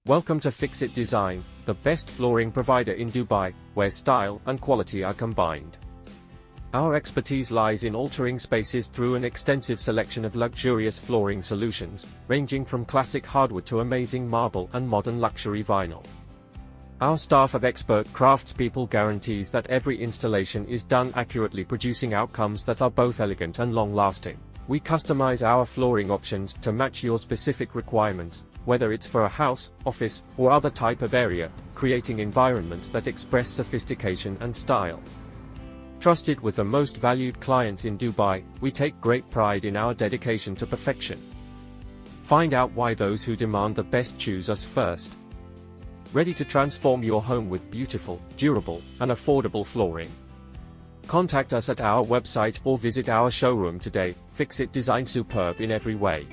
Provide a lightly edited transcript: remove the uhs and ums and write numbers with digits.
Welcome to Fixit Design, the best flooring provider in Dubai, where style and quality are combined. Our expertise lies in altering spaces through an extensive selection of luxurious flooring solutions, ranging from classic hardwood to amazing marble and modern luxury vinyl. Our staff of expert craftspeople guarantees that every installation is done accurately, producing outcomes that are both elegant and long-lasting. We customize our flooring options to match your specific requirements, whether it's for a house, office, or other type of area, creating environments that express sophistication and style. Trusted with the most valued clients in Dubai, we take great pride in our dedication to perfection. Find out why those who demand the best choose us first. Ready to transform your home with beautiful, durable, and affordable flooring? Contact us at our website or visit our showroom today. Fixit Design, superb in every way.